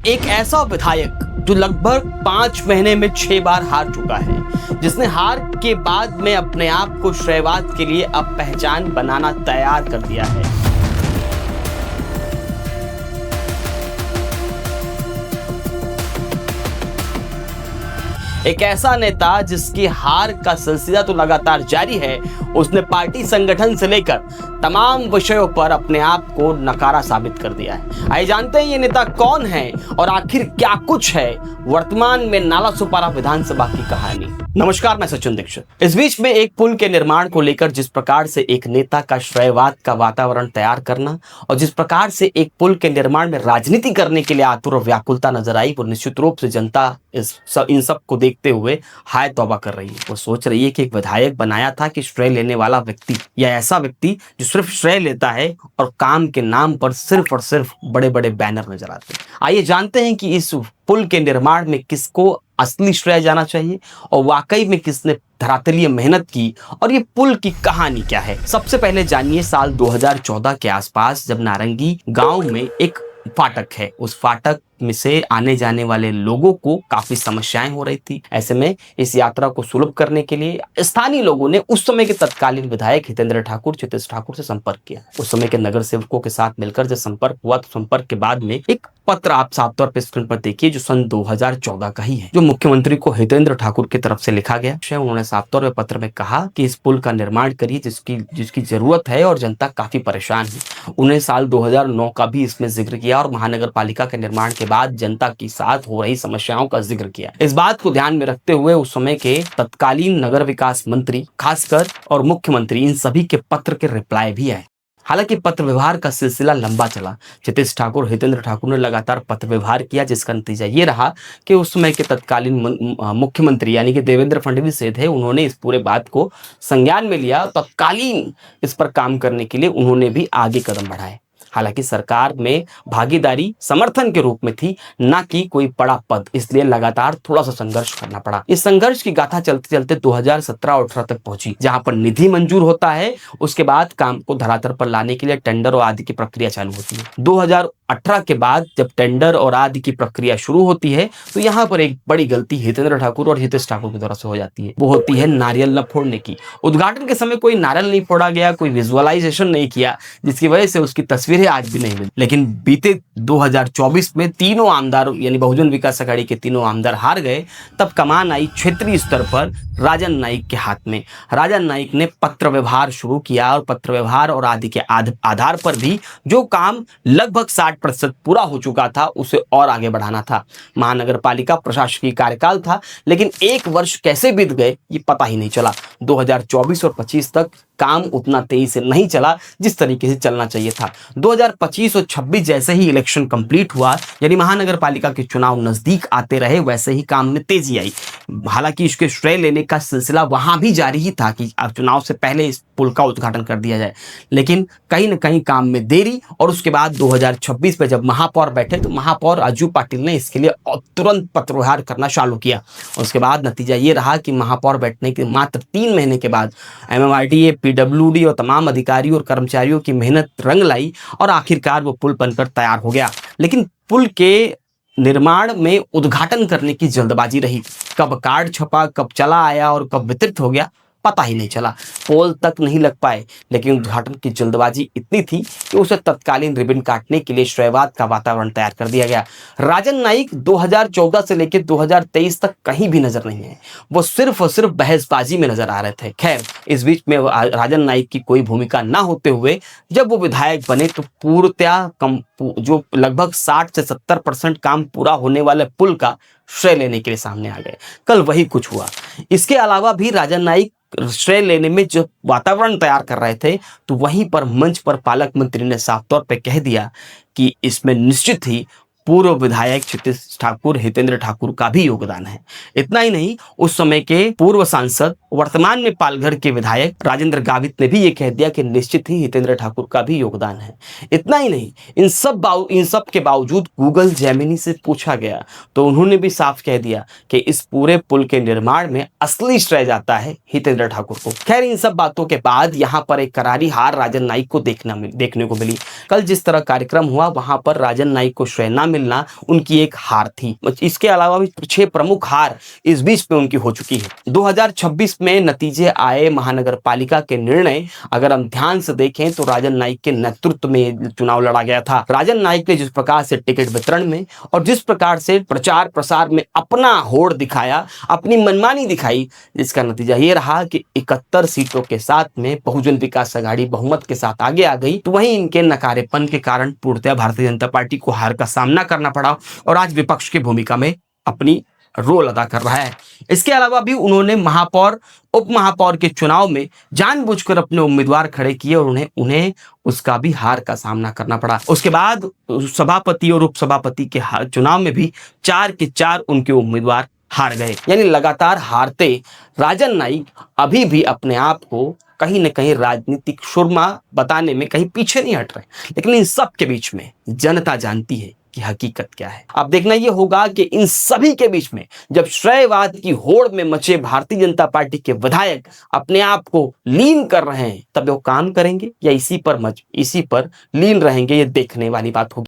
एक ऐसा विधायक जो लगभग 5 महीने में 6 बार हार चुका है, जिसने हार के बाद में अपने आप को श्रेयवाद के लिए अब पहचान बनाना तैयार कर दिया है। एक ऐसा नेता जिसकी हार का सिलसिला तो लगातार जारी है, उसने पार्टी संगठन से लेकर तमाम विषयों पर अपने आप को नकारा साबित कर दिया है। आइए जानते हैं ये नेता कौन है और आखिर क्या कुछ है वर्तमान में नालासोपारा विधानसभा की कहानी। नमस्कार, मैं सचिन दीक्षित। इस बीच में एक पुल के निर्माण को लेकर जिस प्रकार से एक नेता का श्रेयवाद का वातावरण तैयार करना और जिस प्रकार से एक पुल के निर्माण में राजनीति करने के लिए आतुर और व्याकुलता नजर आई, वो निश्चित रूप से जनता इन सब को देखते हुए हाय तौबा कर रही है। वो सोच रही है कि एक विधायक बनाया था कि श्रेय लेने वाला व्यक्ति या ऐसा व्यक्ति जो सिर्फ श्रेय लेता है और काम के नाम पर सिर्फ और सिर्फ बड़े बड़े बैनर नजर आते हैं। आइए जानते हैं कि इस पुल के निर्माण में किसको असली श्रेय जाना चाहिए और वाकई में किसने धरातलीय मेहनत की और ये पुल की कहानी क्या है। सबसे पहले जानिए साल 2014 के आसपास, जब नारंगी गांव में एक फाटक है, उस फाटक में से आने जाने वाले लोगों को काफी समस्याएं हो रही थी। ऐसे में इस यात्रा को सुलभ करने के लिए स्थानीय लोगों ने उस समय के तत्कालीन विधायक हितेंद्र ठाकुर, चितेश ठाकुर से संपर्क किया। उस समय के नगर सेवकों के साथ मिलकर जब संपर्क हुआ तो संपर्क के बाद में एक पत्र आप साफ तौर पर स्क्रीन पर देखिए, जो सन 2014 का ही है, जो मुख्यमंत्री को हितेंद्र ठाकुर की तरफ से लिखा गया। उन्होंने साफ तौर पर पत्र में कहा कि इस पुल का निर्माण करिए जिसकी जरूरत है और जनता काफी परेशान है। उन्हें साल 2009 का भी इसमें जिक्र किया और महानगर पालिका के निर्माण के बाद जनता के साथ हो रही समस्याओं का जिक्र किया। इस बात को ध्यान में रखते हुए उस समय के तत्कालीन नगर विकास मंत्री खासकर और मुख्यमंत्री, इन सभी के पत्र के रिप्लाई भी आए। हालांकि पत्र व्यवहार का सिलसिला लंबा चला। चितेश ठाकुर, हितेंद्र ठाकुर ने लगातार पत्र व्यवहार किया, जिसका नतीजा ये रहा कि उस समय के तत्कालीन मुख्यमंत्री यानी कि देवेंद्र फडणवीस थे, उन्होंने इस पूरे बात को संज्ञान में लिया। तत्कालीन इस पर काम करने के लिए उन्होंने भी आगे कदम बढ़ाए। हालांकि सरकार में भागीदारी समर्थन के रूप में थी, ना कि कोई बड़ा पद, इसलिए लगातार थोड़ा सा संघर्ष करना पड़ा। इस संघर्ष की गाथा चलते चलते 2017-18 तक पहुंची, जहां पर निधि मंजूर होता है। उसके बाद काम को धरातल पर लाने के लिए टेंडर और आदि की प्रक्रिया चालू होती है। 2018 के बाद जब टेंडर और आदि की प्रक्रिया शुरू होती है तो यहाँ पर एक बड़ी गलती हितेंद्र ठाकुर और हितेश ठाकुर की तरफ से हो जाती है। वो होती है नारियल न फोड़ने की। उद्घाटन के समय कोई नारियल नहीं फोड़ा गया, कोई विजुअलाइजेशन नहीं किया, जिसकी वजह से उसकी तस्वीरें आज भी नहीं मिली। लेकिन बीते 2024 में तीनों आमदार यानी बहुजन विकास अघाड़ी के तीनों आमदार हार गए। तब कमान आई क्षेत्रीय स्तर पर राजन नाईक के हाथ में। राजन नाईक ने पत्र व्यवहार शुरू किया और पत्र व्यवहार और आदि के आधार पर भी जो काम लगभग 60% पूरा हो चुका था, उसे और आगे बढ़ाना था। महानगर पालिका प्रशासकीय कार्यकाल था, लेकिन एक वर्ष कैसे बीत गए ये पता ही नहीं चला। 2024 और 25 तक काम उतना तेजी से नहीं चला जिस तरीके से चलना चाहिए था। 2025 और 26 जैसे ही इलेक्शन कंप्लीट हुआ, यानी महानगर पालिका के चुनाव नजदीक आते रहे, वैसे ही काम में तेजी आई। हालांकि इसके श्रेय लेने का सिलसिला वहां भी जारी ही था कि अब चुनाव से पहले इस पुल का उद्घाटन कर दिया जाए, लेकिन कहीं न कहीं काम में देरी। और उसके बाद 2026 में जब महापौर बैठे तो महापौर अज्जू पाटिल ने इसके लिए तुरंत पत्रव्यवहार करना चालू किया। उसके बाद नतीजा ये रहा कि महापौर बैठने के मात्र 3 महीने के बाद MMRDA, PWD और तमाम अधिकारियों और कर्मचारियों की मेहनत रंग लाई और आखिरकार वो पुल बनकर तैयार हो गया। लेकिन पुल के निर्माण में उद्घाटन करने की जल्दबाजी रही। कब कार्ड छपा, कब चला आया और कब वितरित हो गया पता ही नहीं चला। पोल तक नहीं लग पाए, लेकिन उद्घाटन की जल्दबाजी इतनी थी कि उसे तत्कालीन रिबन काटने के लिए श्रेयवाद का वातावरण तैयार कर दिया गया। राजन नाईक 2014 से लेकर 2023 तक कहीं भी नजर नहीं है, वो सिर्फ और सिर्फ बहसबाजी में नजर आ रहे थे। खैर, इस बीच में राजन नाईक की कोई भूमिका ना होते हुए जब वो विधायक बने तो पूर्णतया जो लगभग 60 से 70% काम पूरा होने वाले पुल का श्रेय लेने के लिए सामने आ गए। कल वही कुछ हुआ। इसके अलावा भी राजन नाईक श्रेय लेने में जो वातावरण तैयार कर रहे थे, तो वहीं पर मंच पर पालक मंत्री ने साफ तौर पे कह दिया कि इसमें निश्चित ही पूर्व विधायक चितेश ठाकुर, हितेंद्र ठाकुर का भी योगदान है। इतना ही नहीं, उस समय के पूर्व सांसद, वर्तमान में पालघर के विधायक राजेंद्र गावित ने भी ये कह दिया कि निश्चित ही हितेंद्र ठाकुर का भी योगदान है। इतना ही नहीं, इन सब के बावजूद गूगल जेमिनी से पूछा गया तो उन्होंने भी साफ कह दिया कि इस पूरे पुल के निर्माण में असली श्रेय जाता है हितेंद्र ठाकुर को। खैर, इन सब बातों के बाद यहाँ पर एक करारी हार राजन नाईक को देखने को मिली। कल जिस तरह कार्यक्रम हुआ वहां पर राजन नाईक को श्रेय न मिलना उनकी एक हार थी। इसके अलावा भी 6 प्रमुख हार इस बीच में उनकी हो चुकी है। 2026 में नतीजे आए महानगर पालिका के निर्णय अगर हम ध्यान से देखें तो राजन नाईक के नेतृत्व में चुनाव लड़ा गया था। राजन नाईक ने जिस प्रकार से टिकट वितरण में और जिस प्रकार से प्रचार प्रसार में अपना होड़ दिखाया, अपनी मनमानी दिखाई, जिसका नतीजा ये रहा कि 71 सीटों के साथ में बहुजन विकास अघाड़ी बहुमत के साथ आगे आ गई। तो वहीं इनके नकारेपन के कारण पूर्णतः भारतीय जनता पार्टी को हार का सामना करना पड़ा और आज विपक्ष की भूमिका में अपनी रोल अदा कर रहा है। इसके अलावा भी उन्होंने महापौर उप महापौर के चुनाव में जानबूझकर अपने उम्मीदवार खड़े किए और उन्हें उसका भी हार का सामना करना पड़ा। उसके बाद सभापति और उपसभापति के चुनाव में भी 4 के 4 उनके उम्मीदवार हार गए। यानी लगातार हारते राजन नाईक अभी भी अपने आप को कहीं न कहीं राजनीतिक सुरमा बताने में कहीं पीछे नहीं हट रहे। लेकिन इन सब के बीच में जनता जानती है कि हकीकत क्या है। अब देखना यह होगा कि इन सभी के बीच में जब श्रेयवाद की होड़ में मचे भारतीय जनता पार्टी के विधायक अपने आप को लीन कर रहे हैं, तब वो काम करेंगे या इसी पर लीन रहेंगे, ये देखने वाली बात होगी।